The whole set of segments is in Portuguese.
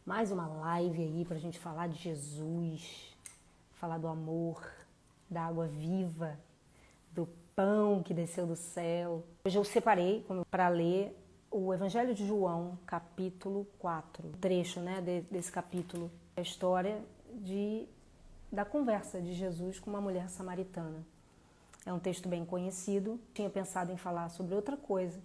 Mais uma live aí pra gente falar de Jesus, falar do amor, da água viva, do pão que desceu do céu. Hoje eu separei para ler o Evangelho de João, capítulo 4, trecho, desse capítulo, a história da conversa de Jesus com uma mulher samaritana. É um texto bem conhecido, tinha pensado em falar sobre outra coisa,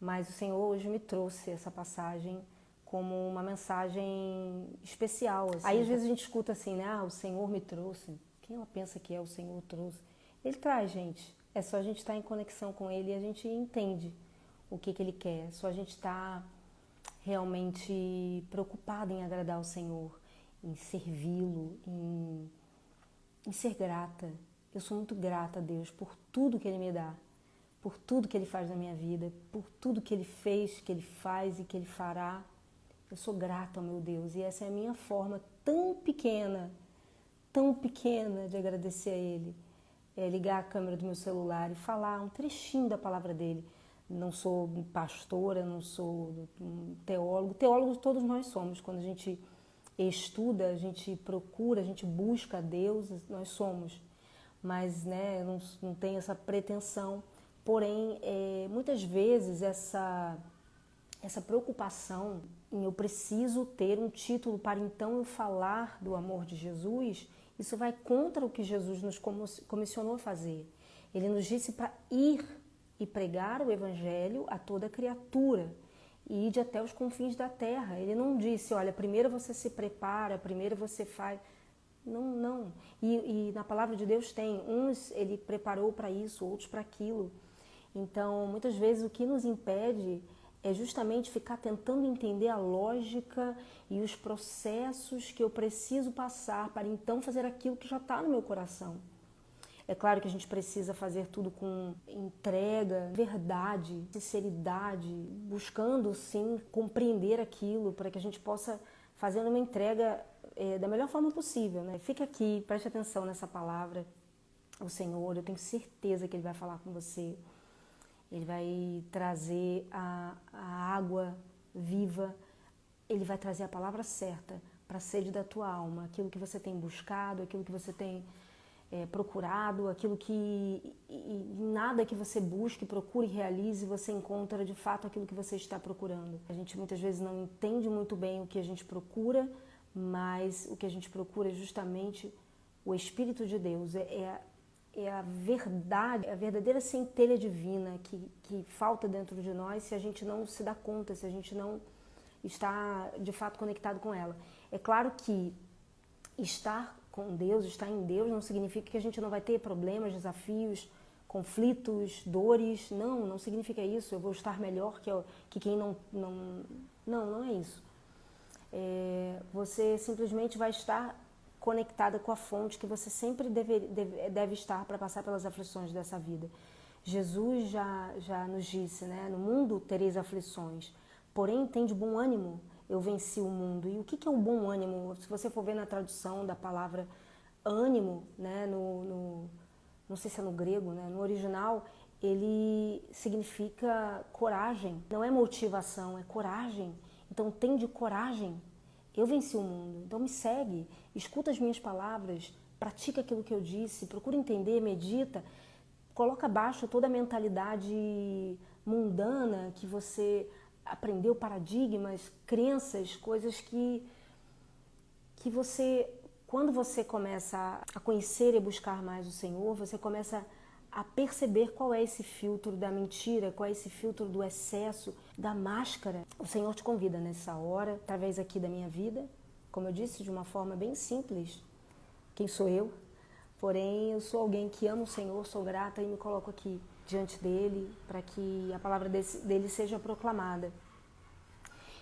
mas o Senhor hoje me trouxe essa passagem como uma mensagem especial. Assim. Aí às vezes a gente escuta assim, né? O Senhor me trouxe. Quem ela pensa que é o Senhor trouxe? Ele traz, gente. É só a gente estar em conexão com Ele e a gente entende o que Ele quer. É só a gente estar realmente preocupado em agradar o Senhor, em servi-lo, em ser grata. Eu sou muito grata a Deus por tudo que Ele me dá, por tudo que Ele faz na minha vida, por tudo que Ele fez, que Ele faz e que Ele fará. Eu sou grata ao meu Deus e essa é a minha forma tão pequena de agradecer a Ele. É ligar a câmera do meu celular e falar um trechinho da palavra dEle. Não sou pastora, não sou teólogo. Teólogos todos nós somos. Quando a gente estuda, a gente procura, a gente busca a Deus, nós somos. Mas não tenho essa pretensão. Porém, muitas vezes essa preocupação em eu preciso ter um título para então eu falar do amor de Jesus, isso vai contra o que Jesus nos comissionou a fazer. Ele nos disse para ir e pregar o Evangelho a toda criatura e ir até os confins da terra. Ele não disse, olha, primeiro você se prepara, primeiro você faz... Não. E na palavra de Deus tem, uns ele preparou para isso, outros para aquilo. Então, muitas vezes o que nos impede é justamente ficar tentando entender a lógica e os processos que eu preciso passar para então fazer aquilo que já está no meu coração. É claro que a gente precisa fazer tudo com entrega, verdade, sinceridade, buscando sim compreender aquilo para que a gente possa fazer uma entrega da melhor forma possível. Né? Fique aqui, preste atenção nessa palavra. O Senhor, eu tenho certeza que Ele vai falar com você. Ele vai trazer a água viva, Ele vai trazer a palavra certa para a sede da tua alma, aquilo que você tem buscado, aquilo que você tem procurado, aquilo que nada que você busque, procure e realize, você encontra de fato aquilo que você está procurando. A gente muitas vezes não entende muito bem o que a gente procura, mas o que a gente procura é justamente o Espírito de Deus, é a verdade, a verdadeira centelha divina que falta dentro de nós se a gente não se dá conta, se a gente não está de fato conectado com ela. É claro que estar com Deus, estar em Deus não significa que a gente não vai ter problemas, desafios, conflitos, dores. Não significa isso. Eu vou estar melhor que quem não é isso. Você simplesmente vai estar conectada com a fonte que você sempre deve estar para passar pelas aflições dessa vida. Jesus já nos disse, né? No mundo tereis aflições, porém tem de bom ânimo, eu venci o mundo. E o que é o bom ânimo? Se você for ver na tradução da palavra ânimo, né? Não sei se é no grego, né? No original, ele significa coragem. Não é motivação, é coragem. Então tem de coragem. Eu venci o mundo, então me segue, escuta as minhas palavras, pratica aquilo que eu disse, procura entender, medita, coloca abaixo toda a mentalidade mundana que você aprendeu, paradigmas, crenças, coisas que você, quando você começa a conhecer e buscar mais o Senhor, você começa a perceber qual é esse filtro da mentira, qual é esse filtro do excesso, da máscara. O Senhor te convida nessa hora, através aqui da minha vida, como eu disse, de uma forma bem simples. Quem sou eu? Porém, eu sou alguém que ama o Senhor, sou grata e me coloco aqui diante dEle para que a palavra dEle seja proclamada.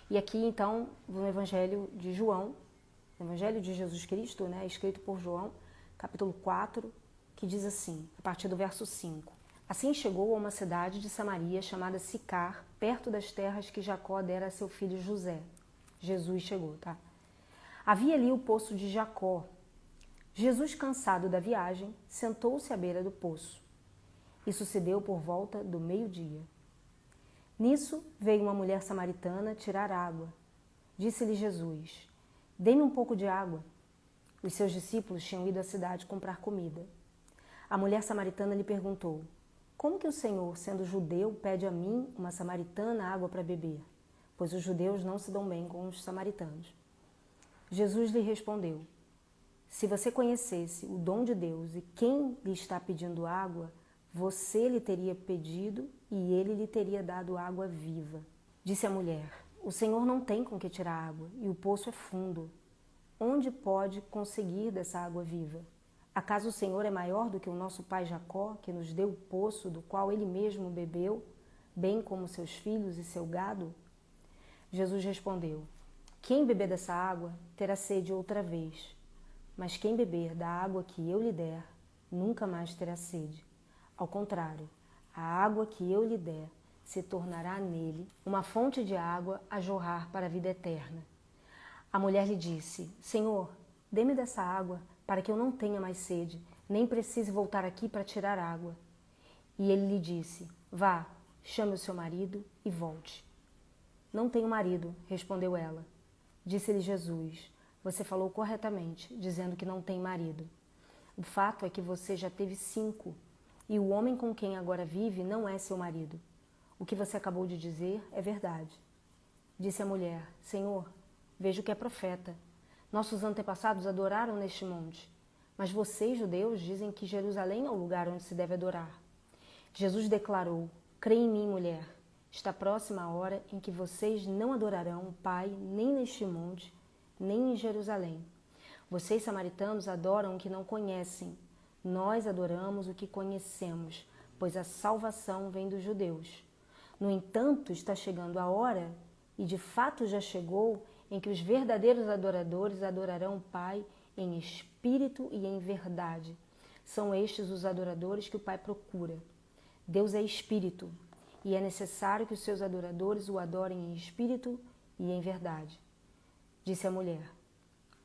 E aqui, então, no Evangelho de João, Evangelho de Jesus Cristo, né, escrito por João, capítulo 4, que diz assim, a partir do verso 5. Assim chegou a uma cidade de Samaria chamada Sicar, perto das terras que Jacó dera a seu filho José. Jesus chegou, tá? Havia ali o poço de Jacó. Jesus, cansado da viagem, sentou-se à beira do poço. Isso se deu por volta do meio-dia. Nisso veio uma mulher samaritana tirar água. Disse-lhe Jesus, dê-me um pouco de água. Os seus discípulos tinham ido à cidade comprar comida. A mulher samaritana lhe perguntou: como que o Senhor, sendo judeu, pede a mim, uma samaritana, água para beber? Pois os judeus não se dão bem com os samaritanos. Jesus lhe respondeu: se você conhecesse o dom de Deus e quem lhe está pedindo água, você lhe teria pedido e ele lhe teria dado água viva. Disse a mulher: o Senhor não tem com que tirar água e o poço é fundo. Onde pode conseguir dessa água viva? Acaso o Senhor é maior do que o nosso pai Jacó, que nos deu o poço do qual ele mesmo bebeu, bem como seus filhos e seu gado? Jesus respondeu: quem beber dessa água terá sede outra vez, mas quem beber da água que eu lhe der, nunca mais terá sede. Ao contrário, a água que eu lhe der se tornará nele uma fonte de água a jorrar para a vida eterna. A mulher lhe disse: Senhor, dê-me dessa água, para que eu não tenha mais sede, nem precise voltar aqui para tirar água. E ele lhe disse: vá, chame o seu marido e volte. Não tenho marido, respondeu ela. Disse-lhe Jesus: você falou corretamente, dizendo que não tem marido. O fato é que você já teve 5, e o homem com quem agora vive não é seu marido. O que você acabou de dizer é verdade. Disse a mulher: Senhor, vejo que é profeta. Nossos antepassados adoraram neste monte, mas vocês, judeus, dizem que Jerusalém é o lugar onde se deve adorar. Jesus declarou: crê em mim, mulher. Está próxima a hora em que vocês não adorarão o Pai nem neste monte, nem em Jerusalém. Vocês, samaritanos, adoram o que não conhecem. Nós adoramos o que conhecemos, pois a salvação vem dos judeus. No entanto, está chegando a hora, e de fato já chegou, em que os verdadeiros adoradores adorarão o Pai em espírito e em verdade. São estes os adoradores que o Pai procura. Deus é espírito, e é necessário que os seus adoradores o adorem em espírito e em verdade. Disse a mulher: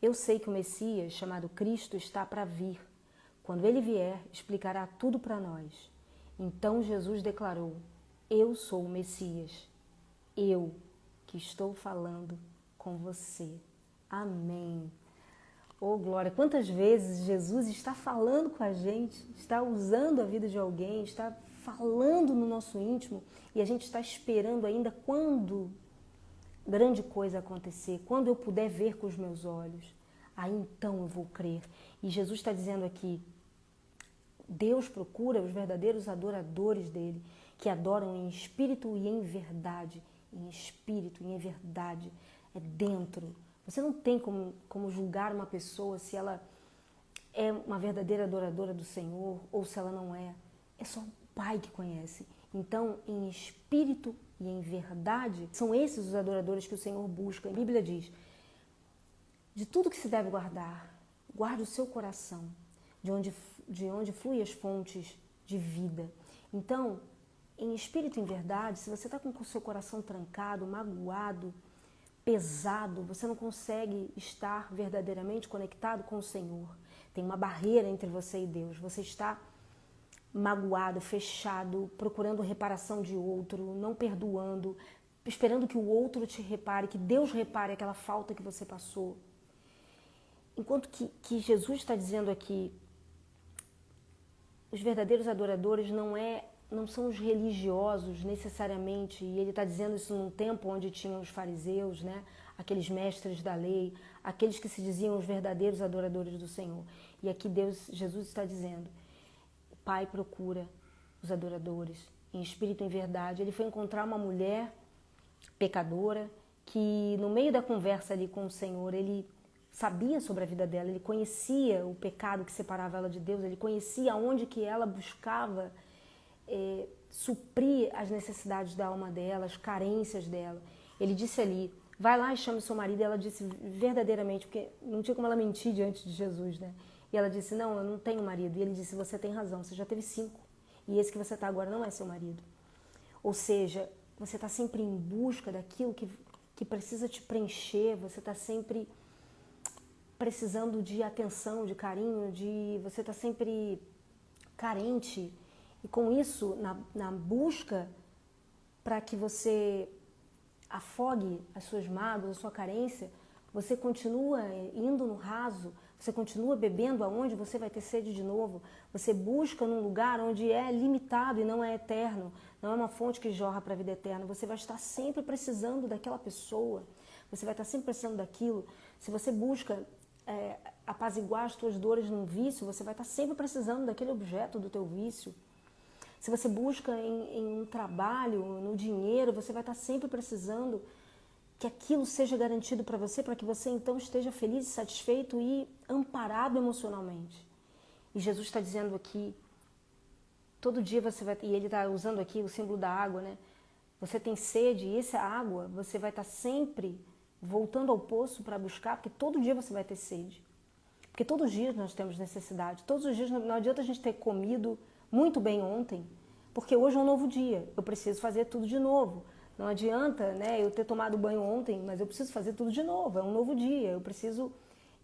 eu sei que o Messias, chamado Cristo, está para vir. Quando ele vier, explicará tudo para nós. Então Jesus declarou: eu sou o Messias. Eu que estou falando com você. Amém. Oh, glória! Quantas vezes Jesus está falando com a gente, está usando a vida de alguém, está falando no nosso íntimo e a gente está esperando ainda quando grande coisa acontecer, quando eu puder ver com os meus olhos, aí então eu vou crer. E Jesus está dizendo aqui: Deus procura os verdadeiros adoradores dele, que adoram em espírito e em verdade. Em espírito e em verdade. É dentro. Você não tem como julgar uma pessoa se ela é uma verdadeira adoradora do Senhor ou se ela não é. É só o Pai que conhece. Então, em espírito e em verdade, são esses os adoradores que o Senhor busca. A Bíblia diz: de tudo que se deve guardar, guarde o seu coração, de onde fluem as fontes de vida. Então, em espírito e em verdade, se você está com o seu coração trancado, magoado, pesado, você não consegue estar verdadeiramente conectado com o Senhor. Tem uma barreira entre você e Deus. Você está magoado, fechado, procurando reparação de outro, não perdoando, esperando que o outro te repare, que Deus repare aquela falta que você passou. Enquanto que Jesus está dizendo aqui, os verdadeiros adoradores não são os religiosos necessariamente, e ele está dizendo isso num tempo onde tinham os fariseus, né? Aqueles mestres da lei, aqueles que se diziam os verdadeiros adoradores do Senhor. E aqui Jesus está dizendo: o Pai procura os adoradores em espírito e em verdade. Ele foi encontrar uma mulher pecadora que no meio da conversa ali com o Senhor, ele sabia sobre a vida dela, ele conhecia o pecado que separava ela de Deus, ele conhecia onde que ela buscava suprir as necessidades da alma dela, as carências dela. Ele disse ali: vai lá e chame seu marido. E ela disse verdadeiramente, porque não tinha como ela mentir diante de Jesus, né? E ela disse: não, eu não tenho marido. E ele disse: você tem razão, você já teve 5. E esse que você está agora não é seu marido. Ou seja, você está sempre em busca daquilo que precisa te preencher, você está sempre precisando de atenção, de carinho, você está sempre carente. E com isso, na busca para que você afogue as suas mágoas, a sua carência, você continua indo no raso, você continua bebendo aonde você vai ter sede de novo, você busca num lugar onde é limitado e não é eterno, não é uma fonte que jorra para a vida eterna, você vai estar sempre precisando daquela pessoa, você vai estar sempre precisando daquilo. Se você busca apaziguar as tuas dores num vício, você vai estar sempre precisando daquele objeto do teu vício. Se você busca em um trabalho, no dinheiro, você vai estar sempre precisando que aquilo seja garantido para que você então esteja feliz, satisfeito e amparado emocionalmente. E Jesus está dizendo aqui, todo dia você vai, e ele está usando aqui o símbolo da água, né? Você tem sede e essa água você vai estar sempre voltando ao poço para buscar, porque todo dia você vai ter sede. Porque todos os dias nós temos necessidade, todos os dias não adianta a gente ter comido muito bem ontem, porque hoje é um novo dia, eu preciso fazer tudo de novo. Não adianta, né, eu ter tomado banho ontem, mas eu preciso fazer tudo de novo, é um novo dia, eu preciso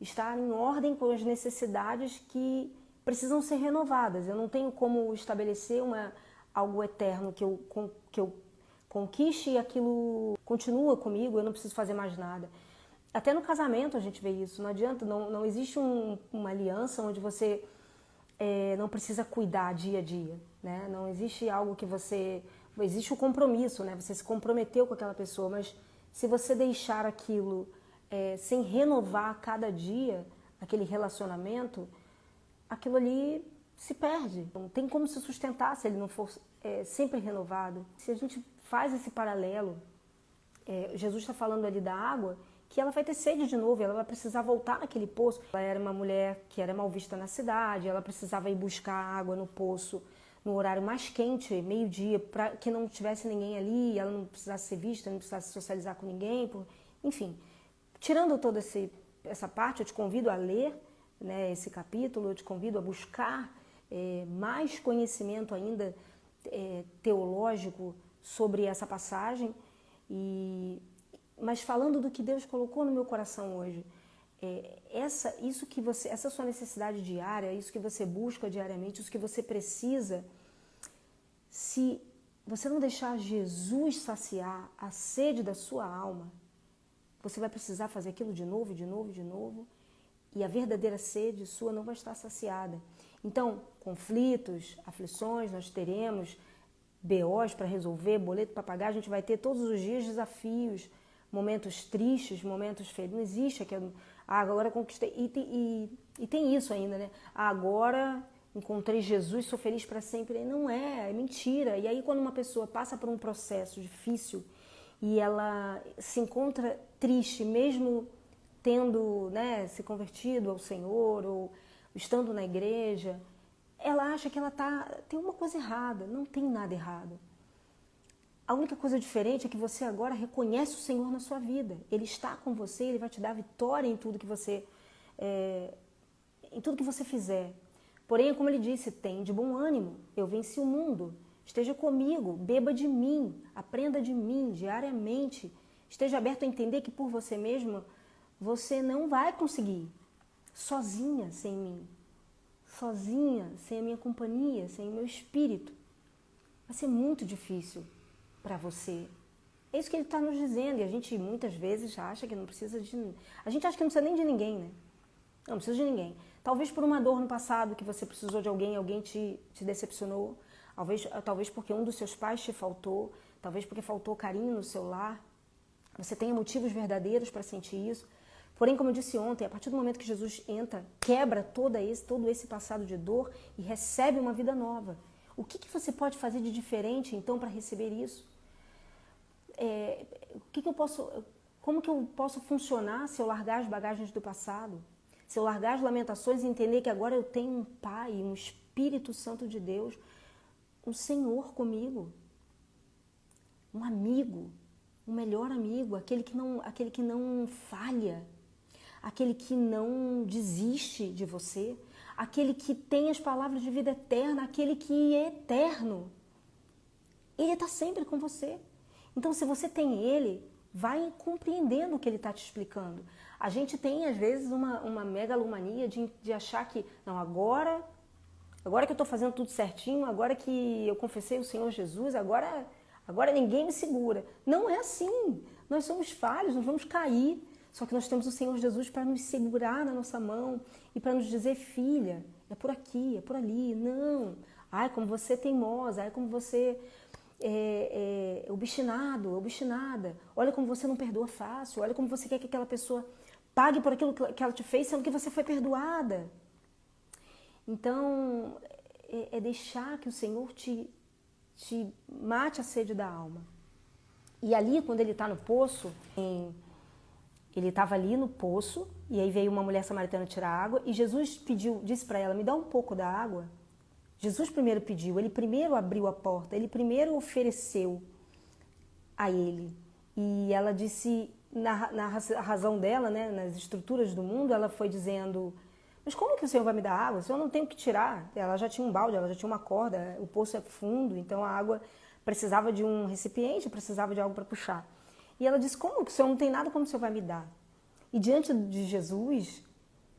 estar em ordem com as necessidades que precisam ser renovadas. Eu não tenho como estabelecer algo eterno que eu conquiste e aquilo continua comigo, eu não preciso fazer mais nada. Até no casamento a gente vê isso, não adianta, não existe uma aliança onde você não precisa cuidar dia a dia, né? Não existe algo que existe o compromisso, né? Você se comprometeu com aquela pessoa, mas se você deixar aquilo sem renovar a cada dia, aquele relacionamento, aquilo ali se perde. Não tem como se sustentar se ele não for sempre renovado. Se a gente faz esse paralelo, Jesus está falando ali da água, que ela vai ter sede de novo, ela vai precisar voltar naquele poço. Ela era uma mulher que era mal vista na cidade, ela precisava ir buscar água no poço no horário mais quente, meio-dia, para que não tivesse ninguém ali, ela não precisasse ser vista, não precisasse socializar com ninguém, enfim. Tirando toda essa parte, eu te convido a ler, né, esse capítulo, eu te convido a buscar mais conhecimento ainda teológico sobre essa passagem, mas falando do que Deus colocou no meu coração hoje. Essa sua necessidade diária, isso que você busca diariamente, isso que você precisa, se você não deixar Jesus saciar a sede da sua alma, você vai precisar fazer aquilo de novo, de novo, de novo, e a verdadeira sede sua não vai estar saciada. Então, conflitos, aflições, nós teremos BOs para resolver, boleto para pagar, a gente vai ter todos os dias desafios, momentos tristes, momentos felizes. Não existe aquilo. Agora conquistei. E tem isso ainda, né? Agora encontrei Jesus, sou feliz para sempre. Não é mentira. E aí quando uma pessoa passa por um processo difícil e ela se encontra triste, mesmo tendo, né, se convertido ao Senhor ou estando na igreja, ela acha que ela tem uma coisa errada. Não tem nada errado. A única coisa diferente é que você agora reconhece o Senhor na sua vida. Ele está com você, Ele vai te dar vitória em tudo que você fizer. Porém, como Ele disse, tem de bom ânimo, eu venci o mundo. Esteja comigo, beba de mim, aprenda de mim diariamente. Esteja aberto a entender que por você mesmo, você não vai conseguir. Sozinha, sem mim. Sozinha, sem a minha companhia, sem o meu espírito. Vai ser muito difícil para você. É isso que ele está nos dizendo, e a gente muitas vezes acha que não precisa de... A gente acha que não precisa nem de ninguém, né? Não precisa de ninguém. Talvez por uma dor no passado que você precisou de alguém, alguém te decepcionou, talvez porque um dos seus pais te faltou, talvez porque faltou carinho no seu lar. Você tenha motivos verdadeiros para sentir isso. Porém, como eu disse ontem, a partir do momento que Jesus entra, quebra todo esse passado de dor e recebe uma vida nova. O que você pode fazer de diferente, então, para receber isso? Como que eu posso funcionar se eu largar as bagagens do passado? Se eu largar as lamentações e entender que agora eu tenho um Pai, um Espírito Santo de Deus, um Senhor comigo, um amigo, um melhor amigo, aquele que não falha, aquele que não desiste de você, aquele que tem as palavras de vida eterna, aquele que é eterno. Ele está sempre com você. Então, se você tem Ele, vai compreendendo o que Ele está te explicando. A gente tem, às vezes, uma megalomania de achar que, não, agora que eu estou fazendo tudo certinho, agora que eu confessei o Senhor Jesus, agora ninguém me segura. Não é assim. Nós somos falhos, nós vamos cair. Só que nós temos o Senhor Jesus para nos segurar na nossa mão e para nos dizer, filha, é por aqui, é por ali. Não. Ai, como você é teimosa, ai, como você é obstinado, obstinada. Olha como você não perdoa fácil, olha como você quer que aquela pessoa pague por aquilo que ela te fez, sendo que você foi perdoada. Então, é deixar que o Senhor te mate a sede da alma. E ali, quando ele está no poço, ele estava ali no poço, e aí veio uma mulher samaritana tirar água, e Jesus disse para ela, me dá um pouco da água. Jesus primeiro pediu, ele primeiro abriu a porta, ele primeiro ofereceu a ele. E ela disse, na razão dela, né, nas estruturas do mundo, ela foi dizendo, mas como que o Senhor vai me dar água? O Senhor não tem o que tirar. Ela já tinha um balde, ela já tinha uma corda, o poço é fundo, então a água precisava de um recipiente, precisava de algo para puxar. E ela disse, como que o Senhor não tem nada, como o Senhor vai me dar? E diante de Jesus,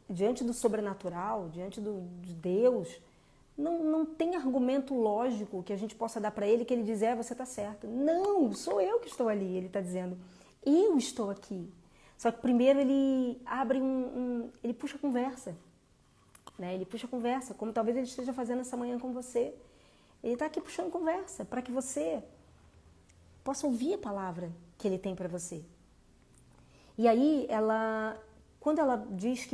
diante do sobrenatural, diante de Deus, não tem argumento lógico que a gente possa dar para ele que ele diz, você está certo. Não, sou eu que estou ali, ele está dizendo, eu estou aqui. Só que primeiro ele abre ele puxa a conversa, né? Ele puxa a conversa, como talvez ele esteja fazendo essa manhã com você. Ele está aqui puxando conversa para que você possa ouvir a palavra que ele tem para você. E aí, quando ela diz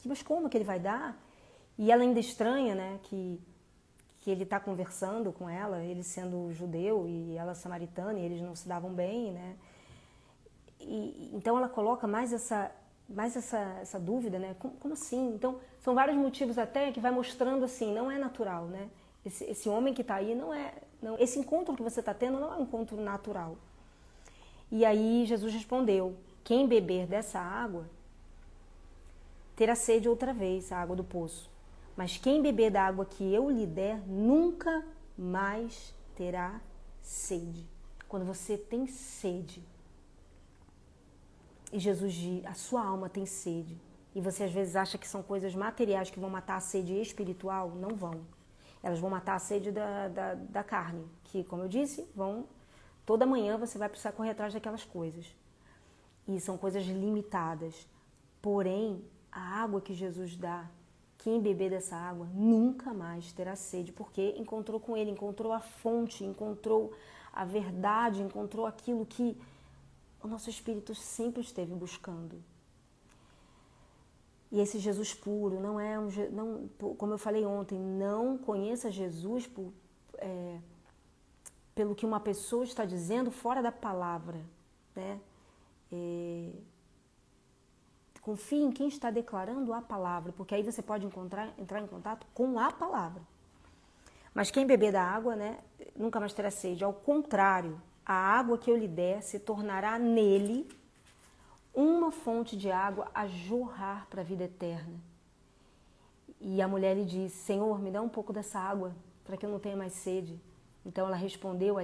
mas como que ele vai dar? E ela ainda estranha, né, que ele está conversando com ela, ele sendo judeu e ela samaritana, e eles não se davam bem, né? Então ela coloca mais essa dúvida, né? Como assim? Então, são vários motivos até que vai mostrando assim, não é natural, né? Esse homem que está aí esse encontro que você está tendo não é um encontro natural. E aí Jesus respondeu, quem beber dessa água terá sede outra vez, a água do poço. Mas quem beber da água que eu lhe der, nunca mais terá sede. Quando você tem sede, e Jesus diz, a sua alma tem sede, e você às vezes acha que são coisas materiais que vão matar a sede espiritual, não vão. Elas vão matar a sede da carne, que, como eu disse, toda manhã você vai precisar correr atrás daquelas coisas. E são coisas limitadas. Porém, a água que Jesus dá, quem beber dessa água nunca mais terá sede, porque encontrou com ele, encontrou a fonte, encontrou a verdade, encontrou aquilo que o nosso espírito sempre esteve buscando. E esse Jesus puro não é como eu falei ontem, não conheça Jesus pelo que uma pessoa está dizendo fora da palavra, né? Confie em quem está declarando a palavra, porque aí você pode entrar em contato com a palavra. Mas quem beber da água, né, nunca mais terá sede. Ao contrário, a água que eu lhe der se tornará nele uma fonte de água a jorrar para a vida eterna. E a mulher lhe disse, Senhor, me dá um pouco dessa água, para que eu não tenha mais sede. Então ela respondeu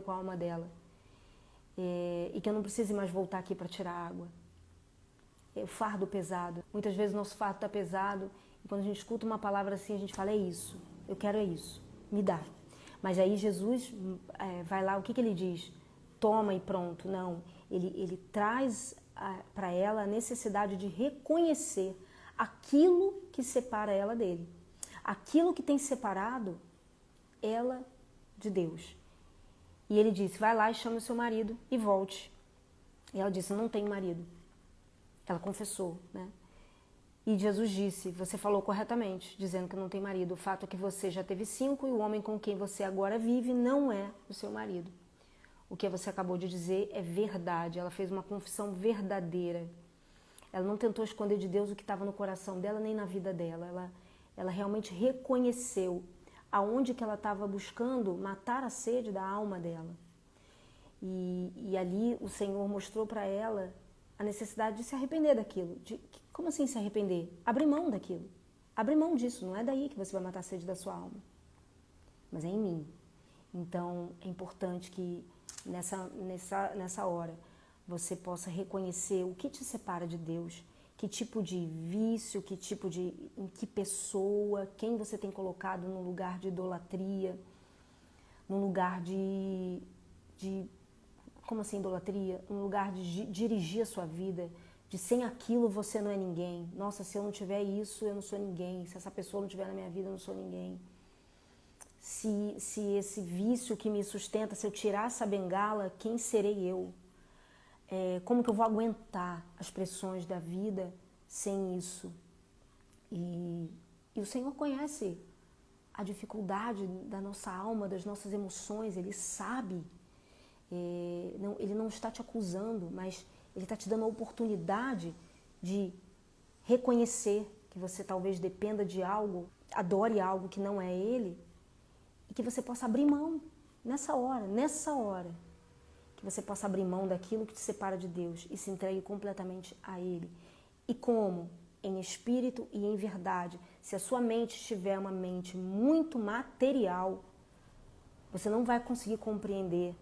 com a alma dela, e que eu não precise mais voltar aqui para tirar água. O fardo pesado. Muitas vezes o nosso fardo está pesado e quando a gente escuta uma palavra assim, a gente fala, é isso, eu quero isso, me dá. Mas aí Jesus vai lá, o que ele diz? Toma e pronto. Não, ele traz para ela a necessidade de reconhecer aquilo que separa ela dele. Aquilo que tem separado ela de Deus. E ele disse, vai lá e chame o seu marido e volte. E ela disse, não tenho marido. Ela confessou, né? E Jesus disse, você falou corretamente, dizendo que não tem marido. O fato é que você já teve 5 e o homem com quem você agora vive não é o seu marido. O que você acabou de dizer é verdade. Ela fez uma confissão verdadeira. Ela não tentou esconder de Deus o que estava no coração dela nem na vida dela. Ela realmente reconheceu aonde que ela estava buscando matar a sede da alma dela. E ali o Senhor mostrou para ela a necessidade de se arrepender daquilo. Como assim se arrepender? Abrir mão daquilo. Abrir mão disso. Não é daí que você vai matar a sede da sua alma. Mas é em mim. Então, é importante que nessa hora você possa reconhecer o que te separa de Deus, que tipo de vício, em que pessoa, quem você tem colocado num lugar de idolatria, num lugar como assim idolatria? Um lugar de dirigir a sua vida de sem aquilo você não é ninguém. Nossa, se eu não tiver isso, eu não sou ninguém. Se essa pessoa não estiver na minha vida, eu não sou ninguém. Se esse vício que me sustenta, se eu tirar essa bengala, quem serei eu? Como que eu vou aguentar as pressões da vida sem isso? E o Senhor conhece a dificuldade da nossa alma, das nossas emoções, Ele sabe. Ele não está te acusando, mas Ele está te dando a oportunidade de reconhecer que você talvez dependa de algo, adore algo que não é Ele, e que você possa abrir mão nessa hora, que você possa abrir mão daquilo que te separa de Deus e se entregue completamente a Ele. E como? Em espírito e em verdade. Se a sua mente estiver uma mente muito material, você não vai conseguir compreender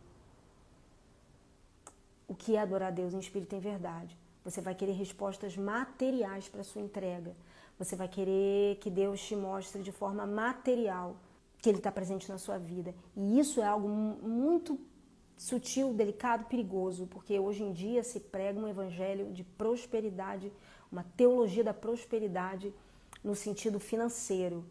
o que é adorar a Deus em espírito e em verdade. Você vai querer respostas materiais para a sua entrega. Você vai querer que Deus te mostre de forma material que Ele está presente na sua vida. E isso é algo muito sutil, delicado, perigoso, porque hoje em dia se prega um evangelho de prosperidade, uma teologia da prosperidade no sentido financeiro.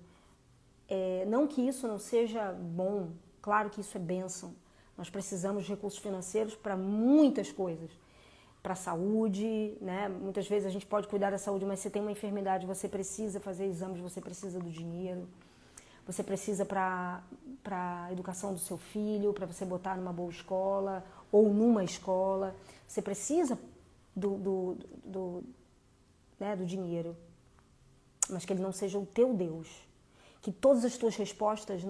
Não que isso não seja bom, claro que isso é bênção. Nós precisamos de recursos financeiros para muitas coisas. Para a saúde, né? Muitas vezes a gente pode cuidar da saúde, mas se tem uma enfermidade, você precisa fazer exames, você precisa do dinheiro. Você precisa para a educação do seu filho, para você botar numa boa escola ou numa escola. Você precisa do dinheiro, mas que ele não seja o teu Deus. Que todas as tuas respostas,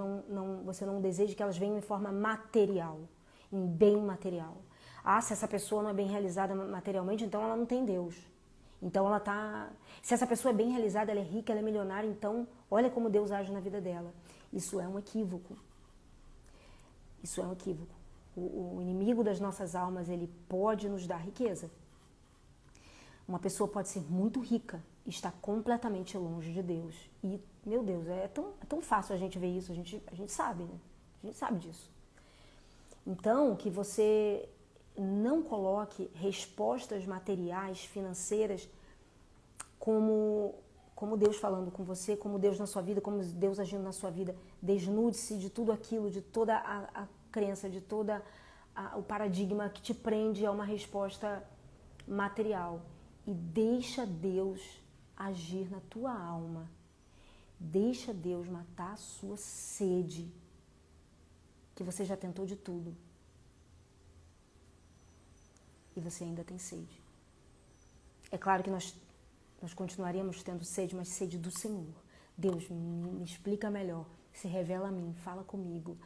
você não deseje que elas venham em forma material, em bem material. Se essa pessoa não é bem realizada materialmente, então ela não tem Deus. Então se essa pessoa é bem realizada, ela é rica, ela é milionária, então olha como Deus age na vida dela. Isso é um equívoco. Isso é um equívoco. O inimigo das nossas almas, ele pode nos dar riqueza. Uma pessoa pode ser muito rica e estar completamente longe de Deus. E, meu Deus, é tão fácil a gente ver isso, a gente sabe, né? A gente sabe disso. Então, que você não coloque respostas materiais, financeiras, como Deus falando com você, como Deus na sua vida, como Deus agindo na sua vida. Desnude-se de tudo aquilo, de toda a crença, de todo o paradigma que te prende a uma resposta material. E deixa Deus agir na tua alma. Deixa Deus matar a sua sede, que você já tentou de tudo. E você ainda tem sede. É claro que nós continuaríamos tendo sede, mas sede do Senhor. Deus, me explica melhor, se revela a mim, fala comigo.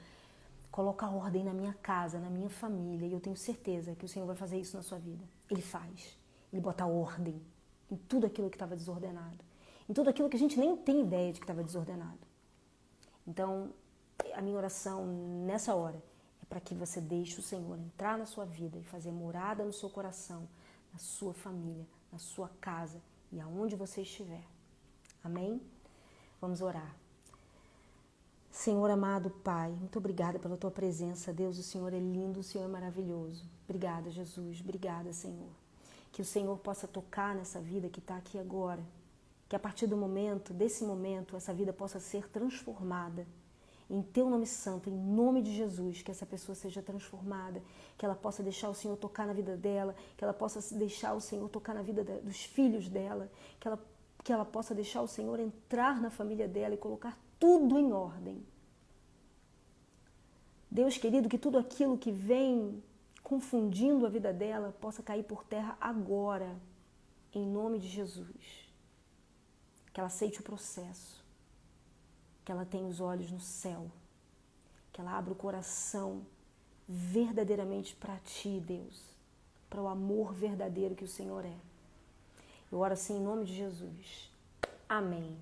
Coloca ordem na minha casa, na minha família, e eu tenho certeza que o Senhor vai fazer isso na sua vida. Ele faz. Ele bota ordem em tudo aquilo que estava desordenado. Em tudo aquilo que a gente nem tem ideia de que estava desordenado. Então, a minha oração nessa hora é para que você deixe o Senhor entrar na sua vida e fazer morada no seu coração, na sua família, na sua casa e aonde você estiver. Amém? Vamos orar. Senhor amado Pai, muito obrigada pela Tua presença. Deus, o Senhor é lindo, o Senhor é maravilhoso. Obrigada, Jesus. Obrigada, Senhor. Que o Senhor possa tocar nessa vida que está aqui agora. Que a partir desse momento, essa vida possa ser transformada. Em Teu nome santo, em nome de Jesus, que essa pessoa seja transformada, que ela possa deixar o Senhor tocar na vida dela, que ela possa deixar o Senhor tocar na vida dos filhos dela, que ela possa deixar o Senhor entrar na família dela e colocar tudo em ordem. Deus querido, que tudo aquilo que vem confundindo a vida dela possa cair por terra agora, em nome de Jesus. Que ela aceite o processo, que ela tenha os olhos no céu, que ela abra o coração verdadeiramente para Ti, Deus, para o amor verdadeiro que o Senhor é. Eu oro assim em nome de Jesus. Amém.